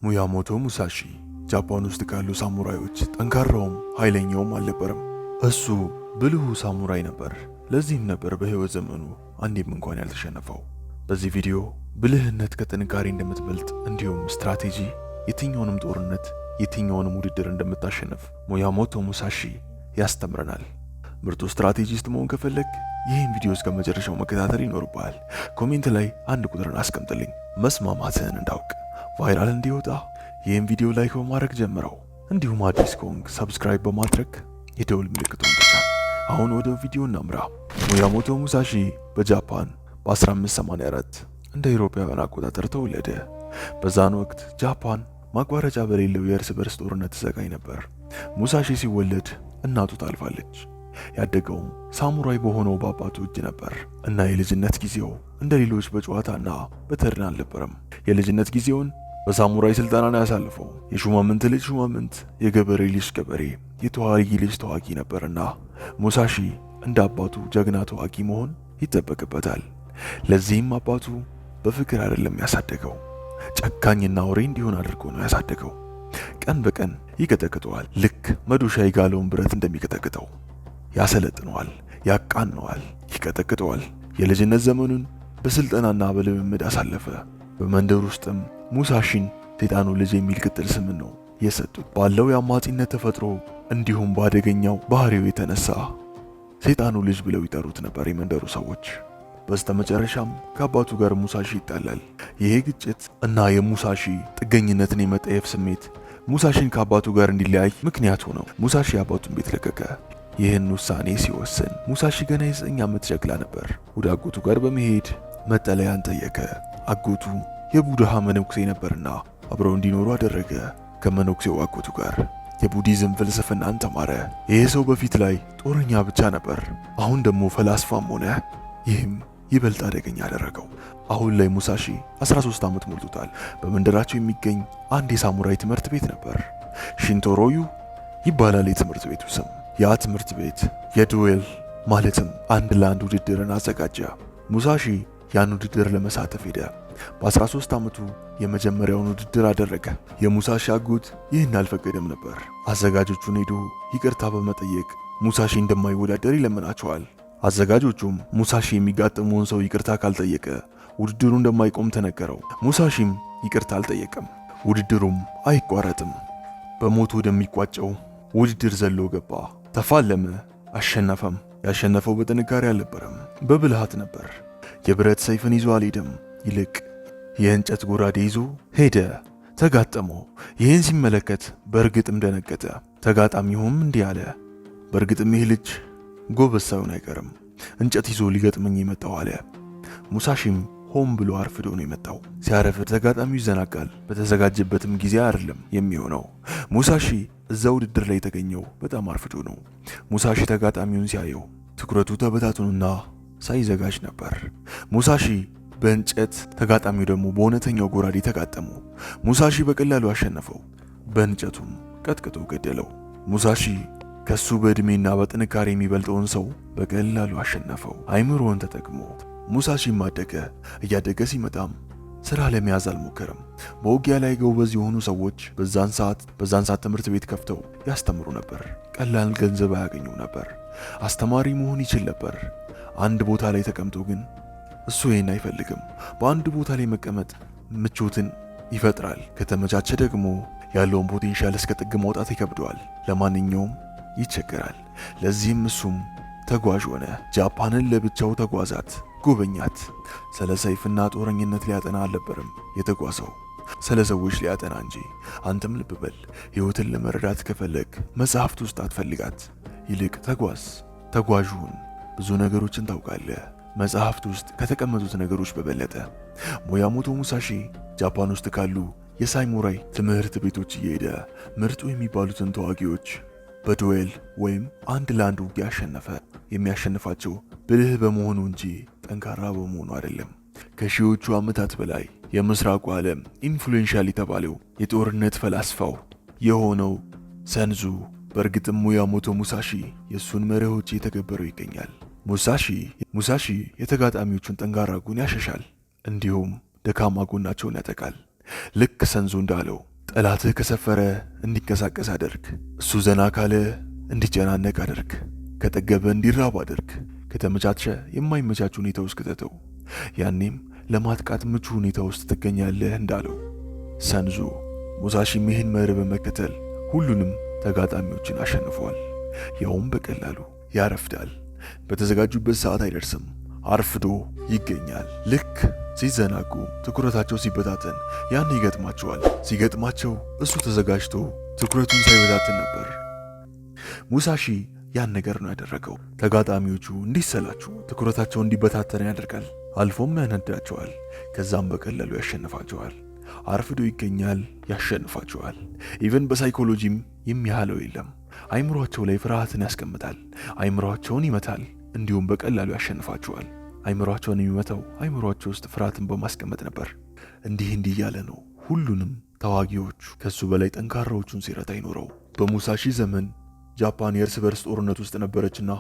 ሙያሞቶ ሙሳሺ ጃፓን ውስጥ ካሉ ሳሙራዮች ጠንካራውም ኃይለኛውም አልነበረም። እሱ ብልሁ ሳሙራይ ነበር። ለዚህም ነበር በህይወት ዘመኑ አንዴም እንኳን ያልተሸነፈው። በዚህ ቪዲዮ ብልህነት ከጥንካሬ እንደምትበልጥ እንዲሁም ስትራቴጂ የትኛውንም ጦርነት የትኛውንም ውድድር እንደምታሸንፍ ሙያሞቶ ሙሳሺ ያስተምረናል። ምርጡ ስትራቴጂስት መሆን ከፈለግ ይህን ቪዲዮ እስከ መጨረሻው መከታተል ይኖርብሃል። ኮሜንት ላይ አንድ ቁጥርን አስቀምጥልኝ መስማማትህን እንዳውቅ ቫይራል እንዲወጣ ይህን ቪዲዮ ላይክ በማድረግ ጀምረው። እንዲሁም አዲስ ከሆንክ ሰብስክራይብ በማድረግ የደውል ምልክቱን ተጫን። አሁን ወደ ቪዲዮ እናምራ። ሙያሞቶ ሙሳሺ በጃፓን በ1584 እንደ አውሮፓውያን አቆጣጠር ተወለደ። በዛን ወቅት ጃፓን ማቋረጫ በሌለው የእርስ በርስ ጦርነት ተሰቃይ ነበር። ሙሳሺ ሲወለድ እናቱ ታልፋለች። ያደገውም ሳሙራይ በሆነው በአባቱ እጅ ነበር እና የልጅነት ጊዜው እንደ ሌሎች በጨዋታና በተድላ አልነበረም። የልጅነት ጊዜውን በሳሙራይ ስልጠና ነው ያሳለፈው። የሹማምንት ልጅ ሹማምንት፣ የገበሬ ልጅ ገበሬ፣ የተዋጊ ልጅ ተዋጊ ነበርና ሙሳሺ እንደ አባቱ ጀግና ተዋጊ መሆን ይጠበቅበታል። ለዚህም አባቱ በፍቅር አይደለም ያሳደገው፣ ጨካኝና አውሬ እንዲሆን አድርጎ ነው ያሳደገው። ቀን በቀን ይቀጠቅጠዋል። ልክ መዶሻ የጋለውን ብረት እንደሚቀጠቅጠው ያሰለጥነዋል፣ ያቃነዋል፣ ይቀጠቅጠዋል። የልጅነት ዘመኑን በስልጠናና በልምምድ አሳለፈ። በመንደር ውስጥም ሙሳሺን ሰይጣኑ ልጅ የሚል ቅጥል ስም ነው የሰጡት። ባለው የአማጺነት ተፈጥሮ እንዲሁም በአደገኛው ባህሪው የተነሳ ሰይጣኑ ልጅ ብለው ይጠሩት ነበር የመንደሩ ሰዎች። በስተመጨረሻም ከአባቱ ጋር ሙሳሺ ይጣላል። ይሄ ግጭት እና የሙሳሺ ጥገኝነትን የመጠየፍ ስሜት ሙሳሺን ከአባቱ ጋር እንዲለያይ ምክንያት ሆነው ሙሳሺ አባቱን ቤት ለቀቀ። ይህን ውሳኔ ሲወስን ሙሳሺ ገና የ9 ዓመት ጨቅላ ነበር። ወደ አጎቱ ጋር በመሄድ መጠለያን ጠየቀ። አጎቱ የቡድሃ መነኩሴ ነበርና አብረው እንዲኖሩ አደረገ። ከመነኩሴው አጎቱ ጋር የቡዲዝም ፍልስፍናን ተማረ። ይህ ሰው በፊት ላይ ጦረኛ ብቻ ነበር፣ አሁን ደግሞ ፈላስፋም ሆነ። ይህም ይበልጥ አደገኛ አደረገው። አሁን ላይ ሙሳሺ 13 ዓመት ሞልቶታል። በመንደራቸው የሚገኝ አንድ የሳሙራይ ትምህርት ቤት ነበር። ሺንቶሮዩ ይባላል የትምህርት ቤቱ ስም። ያ ትምህርት ቤት የዱዌል ማለትም አንድ ለአንድ ውድድርን አዘጋጀ። ሙሳሺ ያን ውድድር ለመሳተፍ ሄደ። በ13 ዓመቱ የመጀመሪያውን ውድድር አደረገ። የሙሳሺ አጎት ይህን አልፈቀደም ነበር። አዘጋጆቹን ሄዶ ይቅርታ በመጠየቅ ሙሳሺ እንደማይወዳደር ይለምናቸዋል። አዘጋጆቹም ሙሳሺ የሚጋጠመውን ሰው ይቅርታ ካልጠየቀ ውድድሩ እንደማይቆም ተነገረው። ሙሳሺም ይቅርታ አልጠየቀም። ውድድሩም አይቋረጥም። በሞት ወደሚቋጨው ውድድር ዘሎ ገባ። ተፋለመ፣ አሸነፈም። ያሸነፈው በጥንካሬ አልነበረም፣ በብልሃት ነበር። የብረት ሰይፍን ይዞ አልሄደም፣ ይልቅ የእንጨት ጎራዴ ይዞ ሄደ። ተጋጠመው። ይህን ሲመለከት በእርግጥም ደነገጠ። ተጋጣሚውም እንዲህ አለ፣ በእርግጥም ይህ ልጅ ጎበዝ ሳይሆን አይቀርም፣ እንጨት ይዞ ሊገጥመኝ የመጣው አለ። ሙሳሺም ሆን ብሎ አርፍዶ ነው የመጣው። ሲያረፍድ ተጋጣሚው ይዘናጋል። በተዘጋጀበትም ጊዜ አይደለም የሚሆነው። ሙሳሺ እዛ ውድድር ላይ የተገኘው በጣም አርፍዶ ነው። ሙሳሺ ተጋጣሚውን ሲያየው ትኩረቱ ተበታትኖና ሳይዘጋጅ ነበር። ሙሳሺ በእንጨት ተጋጣሚው ደግሞ በእውነተኛው ጎራዴ ተጋጠሙ። ሙሳሺ በቀላሉ አሸነፈው። በእንጨቱም ቀጥቅጦ ገደለው። ሙሳሺ ከሱ በእድሜና በጥንካሬ የሚበልጠውን ሰው በቀላሉ አሸነፈው። አይምሮውን ተጠቅሞ ሙሳሺም አደገ። እያደገ ሲመጣም ስራ ለመያዝ አልሞከረም። በውጊያ ላይ ጎበዝ የሆኑ ሰዎች በዛን ሰዓት ትምህርት ቤት ከፍተው ያስተምሩ ነበር። ቀላል ገንዘብ አያገኙ ነበር። አስተማሪ መሆን ይችል ነበር። አንድ ቦታ ላይ ተቀምጦ ግን እሱ ይሄን አይፈልግም። በአንድ ቦታ ላይ መቀመጥ ምቾትን ይፈጥራል። ከተመቻቸ ደግሞ ያለውን ፖቴንሻል እስከ ጥግ ማውጣት ይከብደዋል። ለማንኛውም ይቸገራል። ለዚህም እሱም ተጓዥ ሆነ። ጃፓንን ለብቻው ተጓዛት፣ ጎበኛት። ስለ ሰይፍና ጦረኝነት ሊያጠና አልነበረም የተጓዘው፣ ስለ ሰዎች ሊያጠና እንጂ። አንተም ልብ በል፣ ሕይወትን ለመረዳት ከፈለግ መጽሐፍት ውስጥ አትፈልጋት፣ ይልቅ ተጓዥ ሁን። ብዙ ነገሮችን ታውቃለህ፣ መጽሐፍት ውስጥ ከተቀመጡት ነገሮች በበለጠ። ሙያሞቶ ሙሳሺ ጃፓን ውስጥ ካሉ የሳሙራይ ትምህርት ቤቶች እየሄደ ምርጡ የሚባሉትን ተዋጊዎች በዱዌል ወይም አንድ ለአንድ ውጊያ አሸነፈ። የሚያሸንፋቸው ብልህ በመሆኑ እንጂ ጠንካራ በመሆኑ አይደለም። ከሺዎቹ ዓመታት በላይ የምስራቁ ዓለም ኢንፍሉዌንሻል የተባለው የጦርነት ፈላስፋው የሆነው ሰንዙ በእርግጥም ሙያሞቶ ሙሳሺ የሱን መርሆች የተገበረው ይገኛል። ሙሳሺ የተጋጣሚዎቹን ጠንካራ ጎን ያሸሻል፣ እንዲሁም ደካማ ጎናቸውን ያጠቃል። ልክ ሰንዙ እንዳለው ጠላትህ ከሰፈረ እንዲንቀሳቀስ አድርግ። እሱ ዘና ካለ እንዲጨናነቅ አድርግ። ከጠገበ እንዲራብ አድርግ። ከተመቻቸ የማይመቻች ሁኔታ ውስጥ ከተተው። ያኔም ለማጥቃት ምቹ ሁኔታ ውስጥ ትገኛለህ እንዳለው ሰንዙ ሙሳሺም ይህን መርህ በመከተል ሁሉንም ተጋጣሚዎችን አሸንፏል። ያውም በቀላሉ። ያረፍዳል። በተዘጋጁበት ሰዓት አይደርስም። አርፍዶ ይገኛል። ልክ ሲዘናጉ ትኩረታቸው ሲበታተን ያን ይገጥማቸዋል። ሲገጥማቸው እሱ ተዘጋጅቶ ትኩረቱን ሳይበታተን ነበር። ሙሳሺ ያን ነገር ነው ያደረገው። ተጋጣሚዎቹ እንዲሰላቹ ትኩረታቸው እንዲበታተን ያደርጋል። አልፎም ያነዳቸዋል። ከዛም በቀላሉ ያሸንፋቸዋል። አርፍዶ ይገኛል፣ ያሸንፋቸዋል። ኢቨን በሳይኮሎጂም የሚያህለው የለም። አይምሮአቸው ላይ ፍርሃትን ያስቀምጣል። አይምሮአቸውን ይመታል፣ እንዲሁም በቀላሉ ያሸንፋቸዋል። አይምሮአቸውን የሚመታው አይምሮአቸው ውስጥ ፍርሃትን በማስቀመጥ ነበር። እንዲህ ያለ ነው ሁሉንም ተዋጊዎቹ ከሱ በላይ ጠንካራዎቹን ሲረታ ይኖረው። በሙሳሺ ዘመን ጃፓን የእርስ በርስ ጦርነት ውስጥ ነበረችና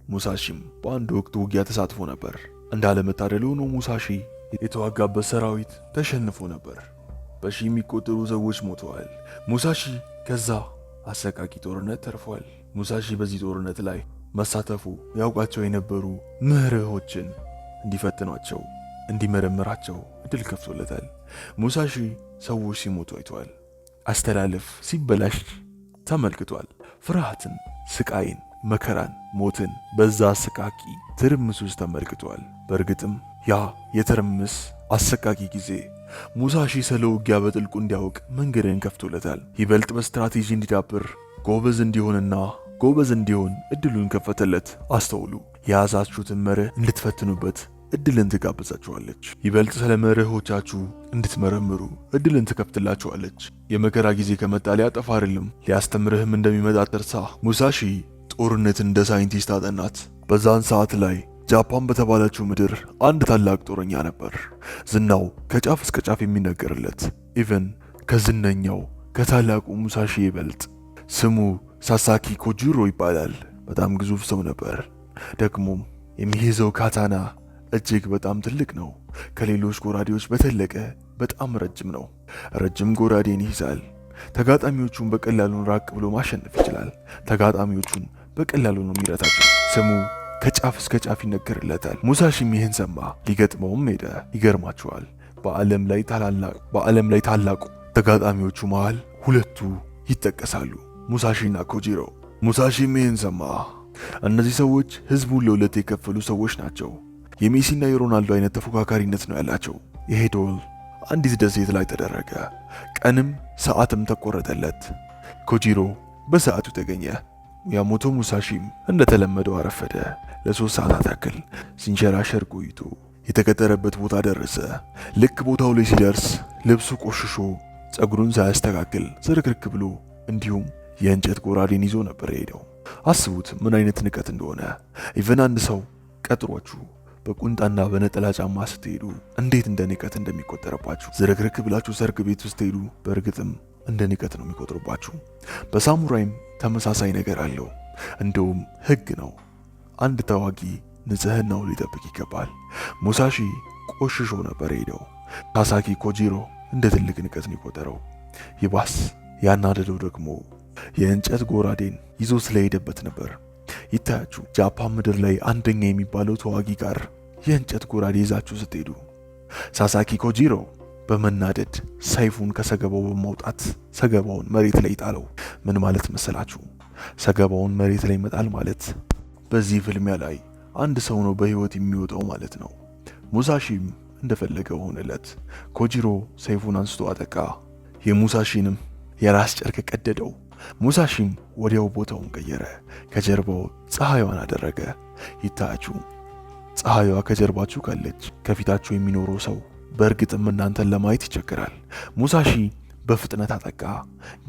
ሙሳሺም በአንድ ወቅት ውጊያ ተሳትፎ ነበር። እንዳለመታደል ሆኖ ሙሳሺ የተዋጋበት ሰራዊት ተሸንፎ ነበር። በሺህ የሚቆጠሩ ሰዎች ሞተዋል። ሙሳሺ ከዛ አሰቃቂ ጦርነት ተርፏል። ሙሳሺ በዚህ ጦርነት ላይ መሳተፉ ያውቃቸው የነበሩ መርሆችን እንዲፈትኗቸው እንዲመረምራቸው እድል ከፍቶለታል። ሙሳሺ ሰዎች ሲሞቱ አይቷል። አስተላለፍ ሲበላሽ ተመልክቷል። ፍርሃትን፣ ስቃይን፣ መከራን፣ ሞትን በዛ አሰቃቂ ትርምስ ውስጥ ተመልክቷል። በእርግጥም ያ የትርምስ አሰቃቂ ጊዜ ሙሳሺ ስለ ውጊያ በጥልቁ እንዲያውቅ መንገድን ከፍቶለታል። ይበልጥ በስትራቴጂ እንዲዳብር ጎበዝ እንዲሆን እድሉን ከፈተለት። አስተውሉ። የያዛችሁትን መርህ እንድትፈትኑበት እድልን ትጋብዛችኋለች። ይበልጥ ስለ መርሆቻችሁ እንድትመረምሩ እድልን ትከፍትላችኋለች። የመከራ ጊዜ ከመጣ ሊያጠፋ አይደለም ሊያስተምርህም እንደሚመጣ ተርሳ። ሙሳሺ ጦርነትን እንደ ሳይንቲስት አጠናት። በዛን ሰዓት ላይ ጃፓን በተባለችው ምድር አንድ ታላቅ ጦረኛ ነበር። ዝናው ከጫፍ እስከ ጫፍ የሚነገርለት ኢቨን ከዝነኛው ከታላቁ ሙሳሺ ይበልጥ። ስሙ ሳሳኪ ኮጂሮ ይባላል። በጣም ግዙፍ ሰው ነበር። ደግሞም የሚይዘው ካታና እጅግ በጣም ትልቅ ነው። ከሌሎች ጎራዴዎች በተለቀ በጣም ረጅም ነው። ረጅም ጎራዴን ይይዛል። ተጋጣሚዎቹን በቀላሉ ራቅ ብሎ ማሸነፍ ይችላል። ተጋጣሚዎቹን በቀላሉ ነው የሚረታቸው። ስሙ ከጫፍ እስከ ጫፍ ይነገርለታል። ሙሳሺም ይህን ሰማ፣ ሊገጥመውም ሄደ። ይገርማቸዋል። በዓለም ላይ ታላቁ ተጋጣሚዎቹ መሃል ሁለቱ ይጠቀሳሉ፣ ሙሳሺና ኮጂሮ። ሙሳሺም ይህን ሰማ። እነዚህ ሰዎች ህዝቡን ለሁለት የከፈሉ ሰዎች ናቸው። የሜሲና የሮናልዶ አይነት ተፎካካሪነት ነው ያላቸው። ይሄ ዶል አንዲት ደሴት ላይ ተደረገ። ቀንም ሰዓትም ተቆረጠለት። ኮጂሮ በሰዓቱ ተገኘ። ያሞቶ ሙሳሺም እንደተለመደው አረፈደ። ለ3 ሰዓታት ያክል ሲንሸራሸር ቆይቶ የተቀጠረበት ቦታ ደረሰ። ልክ ቦታው ላይ ሲደርስ ልብሱ ቆሽሾ ጸጉሩን ሳያስተካክል ዝርክርክ ብሎ እንዲሁም የእንጨት ጎራዴን ይዞ ነበር የሄደው። አስቡት ምን አይነት ንቀት እንደሆነ። ኢቨን አንድ ሰው ቀጥሯችሁ በቁንጣና በነጠላ ጫማ ስትሄዱ እንዴት እንደ ንቀት እንደሚቆጠርባችሁ፣ ዝርክርክ ብላችሁ ሰርግ ቤት ውስጥ ሄዱ በእርግጥም እንደ ንቀት ነው የሚቆጥሩባችሁ። በሳሙራይም ተመሳሳይ ነገር አለው። እንደውም ህግ ነው። አንድ ተዋጊ ንጽህናውን ሊጠብቅ ይገባል። ሙሳሺ ቆሽሾ ነበር ሄደው። ሳሳኪ ኮጂሮ እንደ ትልቅ ንቀት ነው የቆጠረው። ይባስ ያናደደው ደግሞ የእንጨት ጎራዴን ይዞ ስለሄደበት ነበር። ይታያችሁ ጃፓን ምድር ላይ አንደኛ የሚባለው ተዋጊ ጋር የእንጨት ጎራዴ ይዛችሁ ስትሄዱ ሳሳኪ ኮጂሮ በመናደድ ሰይፉን ከሰገባው በማውጣት ሰገባውን መሬት ላይ ጣለው። ምን ማለት መሰላችሁ? ሰገባውን መሬት ላይ መጣል ማለት በዚህ ፍልሚያ ላይ አንድ ሰው ነው በህይወት የሚወጣው ማለት ነው። ሙሳሺም እንደፈለገው ሆነለት። ኮጂሮ ሰይፉን አንስቶ አጠቃ። የሙሳሺንም የራስ ጨርቅ ቀደደው። ሙሳሺም ወዲያው ቦታውን ቀየረ። ከጀርባው ፀሐይዋን አደረገ። ይታያችሁ ፀሐይዋ ከጀርባችሁ ካለች ከፊታችሁ የሚኖረው ሰው በእርግጥም እናንተን ለማየት ይቸግራል። ሙሳሺ በፍጥነት አጠቃ።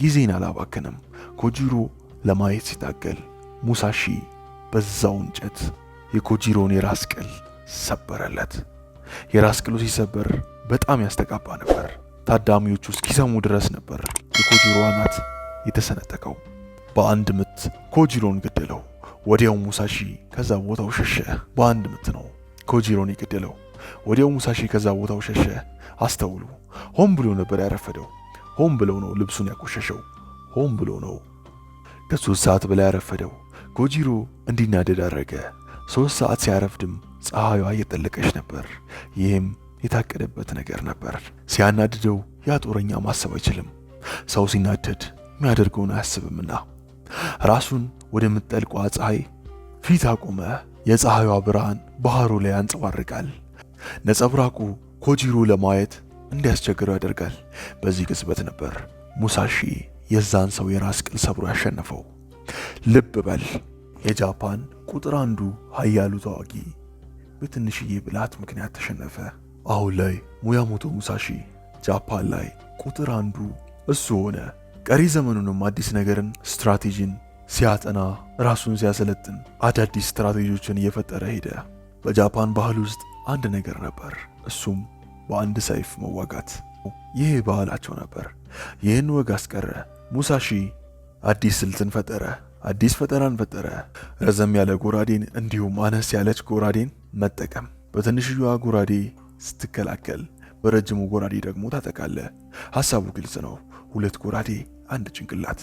ጊዜን አላባከነም። ኮጂሮ ለማየት ሲታገል ሙሳሺ በዛው እንጨት የኮጂሮን የራስ ቅል ሰበረለት። የራስ ቅሉ ሲሰበር በጣም ያስተጋባ ነበር። ታዳሚዎቹ እስኪሰሙ ድረስ ነበር የኮጂሮ አናት የተሰነጠቀው። በአንድ ምት ኮጂሮን ገደለው። ወዲያው ሙሳሺ ከዛ ቦታው ሸሸ። በአንድ ምት ነው ኮጂሮን የገደለው። ወዲያው ሙሳሺ ከዛ ቦታው ሸሸ። አስተውሉ፣ ሆን ብሎ ነበር ያረፈደው። ሆን ብሎ ነው ልብሱን ያቆሸሸው። ሆን ብሎ ነው ከ3 ሰዓት በላይ ያረፈደው። ጎጂሮ እንዲናደድ አደረገ። 3 ሰዓት ሲያረፍድም ፀሐይዋ እየጠለቀች ነበር። ይህም የታቀደበት ነገር ነበር። ሲያናድደው ያ ጦረኛ ማሰብ አይችልም። ሰው ሲናደድ የሚያደርገውን አያስብምና ራሱን ወደምትጠልቋ ፀሐይ ፊት አቆመ። የፀሐይዋ ብርሃን ባህሩ ላይ ያንጸባርቃል። ነጸብራቁ ኮጂሮ ለማየት እንዲያስቸግረው ያደርጋል። በዚህ ቅጽበት ነበር ሙሳሺ የዛን ሰው የራስ ቅል ሰብሮ ያሸነፈው። ልብ በል፣ የጃፓን ቁጥር 1 ኃያሉ ተዋጊ በትንሽዬ ብልሃት ምክንያት ተሸነፈ። አሁን ላይ ሙያሞቶ ሙሳሺ ጃፓን ላይ ቁጥር 1 እሱ ሆነ። ቀሪ ዘመኑንም አዲስ ነገርን፣ ስትራቴጂን ሲያጠና፣ ራሱን ሲያሰለጥን፣ አዳዲስ ስትራቴጂዎችን እየፈጠረ ሄደ። በጃፓን ባህል ውስጥ አንድ ነገር ነበር፣ እሱም በአንድ ሰይፍ መዋጋት። ይህ ባህላቸው ነበር። ይህን ወግ አስቀረ። ሙሳሺ አዲስ ስልትን ፈጠረ፣ አዲስ ፈጠራን ፈጠረ። ረዘም ያለ ጎራዴን እንዲሁም አነስ ያለች ጎራዴን መጠቀም። በትንሽዬዋ ጎራዴ ስትከላከል፣ በረጅሙ ጎራዴ ደግሞ ታጠቃለ። ሐሳቡ ግልጽ ነው፣ 2 ጎራዴ 1 ጭንቅላት።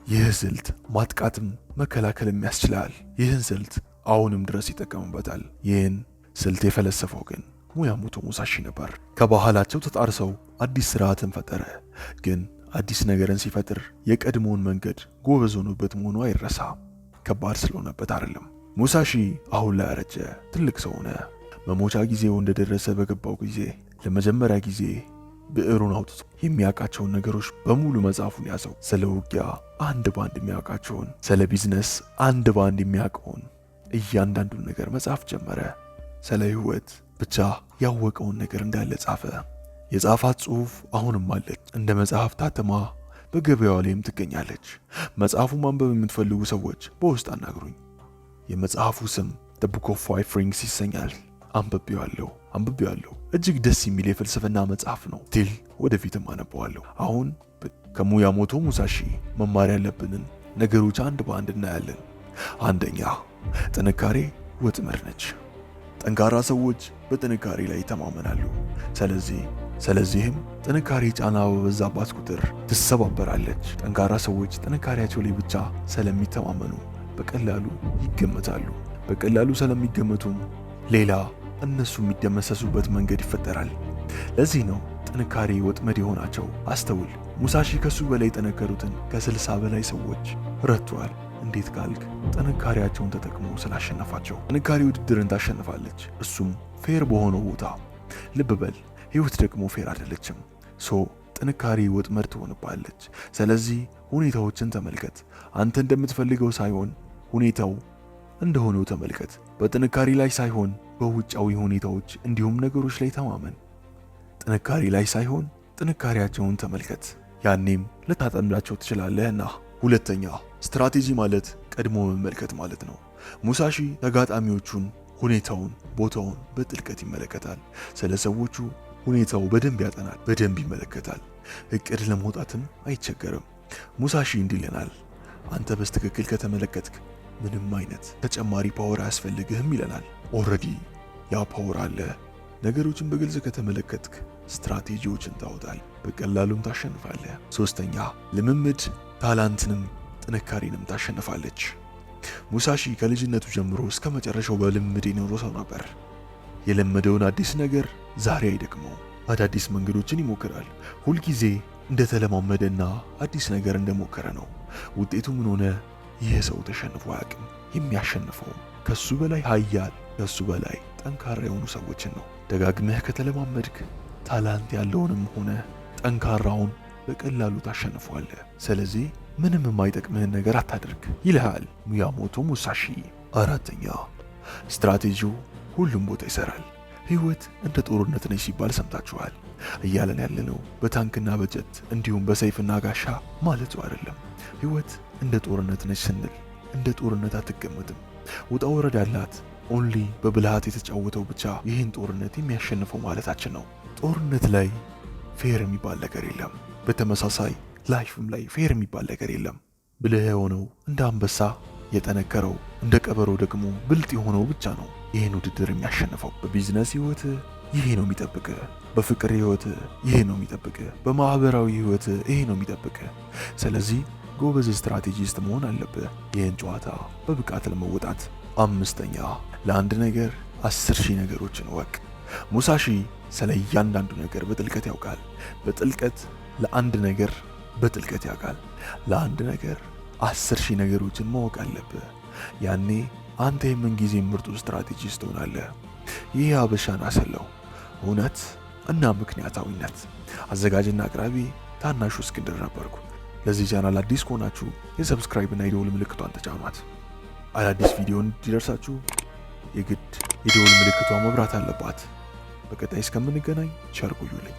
ይህ ስልት ማጥቃትም መከላከልም ያስችላል። ይህን ስልት አሁንም ድረስ ይጠቀሙበታል። ይህን ስልት የፈለሰፈው ግን ሙያሞቶ ሙሳሺ ነበር። ከባህላቸው ተጣርሰው አዲስ ስርዓትን ፈጠረ። ግን አዲስ ነገርን ሲፈጥር የቀድሞውን መንገድ ጎበዝ ሆኖበት መሆኑ አይረሳ። ከባድ ስለሆነበት አይደለም። ሙሳሺ አሁን ላይ አረጀ፣ ትልቅ ሰው ሆነ። መሞቻ ጊዜው እንደደረሰ በገባው ጊዜ ለመጀመሪያ ጊዜ ብዕሩን አውጥቶ የሚያውቃቸውን ነገሮች በሙሉ መጽሐፉን ያዘው። ስለ ውጊያ አንድ ባንድ የሚያውቃቸውን፣ ስለ ቢዝነስ አንድ ባንድ የሚያውቀውን እያንዳንዱን ነገር መጽሐፍ ጀመረ። ስለ ህይወት ብቻ ያወቀውን ነገር እንዳለ ጻፈ። የጻፋት ጽሑፍ አሁንም አለች፣ እንደ መጽሐፍ ታተማ በገበያው ላይም ትገኛለች። መጽሐፉ ማንበብ የምትፈልጉ ሰዎች በውስጥ አናግሩኝ። የመጽሐፉ ስም The Book of Five Rings ይሰኛል። አንብቤዋለሁ። እጅግ ደስ የሚል የፍልስፍና መጽሐፍ ነው። ስቲል ወደፊትም አነበዋለሁ። አሁን ከሙያሞቶ ሙሳሺ መማር ያለብንን ነገሮች አንድ በአንድ እናያለን። አንደኛ፣ ጥንካሬ ወጥመድ ነች። ጠንካራ ሰዎች በጥንካሬ ላይ ይተማመናሉ። ስለዚህም ጥንካሬ ጫና በበዛባት ቁጥር ትሰባበራለች። ጠንካራ ሰዎች ጥንካሬያቸው ላይ ብቻ ስለሚተማመኑ በቀላሉ ይገመታሉ። በቀላሉ ስለሚገመቱም ሌላ እነሱ የሚደመሰሱበት መንገድ ይፈጠራል። ለዚህ ነው ጥንካሬ ወጥመድ የሆናቸው። አስተውል፣ ሙሳሺ ከሱ በላይ የጠነከሩትን ከ60 በላይ ሰዎች ረድቷል። እንዴት ካልክ ጥንካሬያቸውን ተጠቅሞ ስላሸነፋቸው። ጥንካሬ ውድድርን ታሸንፋለች፣ እሱም ፌር በሆነው ቦታ። ልብ በል፣ ህይወት ደግሞ ፌር አይደለችም። ጥንካሬ ወጥመድ ትሆንባለች። ስለዚህ ሁኔታዎችን ተመልከት። አንተ እንደምትፈልገው ሳይሆን ሁኔታው እንደሆነው ተመልከት። በጥንካሬ ላይ ሳይሆን በውጫዊ ሁኔታዎች እንዲሁም ነገሮች ላይ ተማመን። ጥንካሬ ላይ ሳይሆን ጥንካሬያቸውን ተመልከት። ያኔም ልታጠምዳቸው ትችላለህና። ሁለተኛ፣ ስትራቴጂ ማለት ቀድሞ መመልከት ማለት ነው። ሙሳሺ ተጋጣሚዎቹን፣ ሁኔታውን፣ ቦታውን በጥልቀት ይመለከታል። ስለ ሰዎቹ ሁኔታው በደንብ ያጠናል፣ በደንብ ይመለከታል። እቅድ ለመውጣትም አይቸገርም። ሙሳሺ እንዲህ ይለናል፣ አንተ በስትክክል ከተመለከትክ ምንም አይነት ተጨማሪ ፓወር አያስፈልግህም ይለናል። ኦልሬዲ ያ ፓወር አለ። ነገሮችን በግልጽ ከተመለከትክ ስትራቴጂዎችን ታወጣል፣ በቀላሉም ታሸንፋለህ። ሶስተኛ፣ ልምምድ ታላንትንም ጥንካሬንም ታሸንፋለች። ሙሳሺ ከልጅነቱ ጀምሮ እስከ መጨረሻው በልምምድ የኖረ ሰው ነበር። የለመደውን አዲስ ነገር ዛሬ አይደክመው፣ አዳዲስ መንገዶችን ይሞክራል። ሁልጊዜ እንደተለማመደና አዲስ ነገር እንደሞከረ ነው። ውጤቱ ምን ሆነ? ይህ ሰው ተሸንፎ አያውቅም። የሚያሸንፈው ከሱ በላይ ኃያል፣ ከሱ በላይ ጠንካራ የሆኑ ሰዎችን ነው። ደጋግመህ ከተለማመድክ ታላንት ያለውንም ሆነ ጠንካራውን በቀላሉ ታሸንፈዋለህ። ስለዚህ ምንም የማይጠቅምህን ነገር አታድርግ ይልሃል ሚያሞቶ ሙሳሺ። አራተኛ፣ ስትራቴጂው ሁሉም ቦታ ይሰራል። ህይወት እንደ ጦርነት ነች ሲባል ሰምታችኋል። እያለን ያለነው በታንክና በጀት እንዲሁም በሰይፍና ጋሻ ማለቱ አይደለም። ህይወት እንደ ጦርነት ነች ስንል እንደ ጦርነት አትገመትም። ውጣ ወረድ አላት። ኦንሊ በብልሃት የተጫወተው ብቻ ይህን ጦርነት የሚያሸንፈው ማለታችን ነው። ጦርነት ላይ ፌር የሚባል ነገር የለም። በተመሳሳይ ላይፍም ላይ ፌር የሚባል ነገር የለም። ብልህ የሆነው እንደ አንበሳ፣ የጠነከረው እንደ ቀበሮ ደግሞ ብልጥ የሆነው ብቻ ነው ይህን ውድድር የሚያሸንፈው። በቢዝነስ ህይወት፣ ይሄ ነው የሚጠብቅህ። በፍቅር ህይወት ይሄ ነው የሚጠብቅህ። በማህበራዊ ህይወት ይሄ ነው የሚጠብቅህ። ስለዚህ ጎበዝ ስትራቴጂስት መሆን አለብህ ይህን ጨዋታ በብቃት ለመወጣት። አምስተኛ ለአንድ ነገር 10,000 ነገሮችን እወቅ። ሙሳሺ ስለ እያንዳንዱ ነገር በጥልቀት ያውቃል። በጥልቀት ለአንድ ነገር በጥልቀት ያውቃል። ለአንድ ነገር 10,000 ነገሮችን ማወቅ አለብህ። ያኔ አንተ የምንጊዜ ምርጡ ስትራቴጂስት ትሆናለህ። ይህ ሀበሻን አሰለው እውነት እና ምክንያታዊነት። አዘጋጅና አቅራቢ ታናሹ እስክንድር ነበርኩ። ለዚህ ቻናል አዲስ ከሆናችሁ የሰብስክራይብ እና የደወል ምልክቷን ተጫኗት። አዳዲስ ቪዲዮ እንዲደርሳችሁ የግድ የደወል ምልክቷን መብራት አለባት። በቀጣይ እስከምንገናኝ ቸር ቆዩልኝ።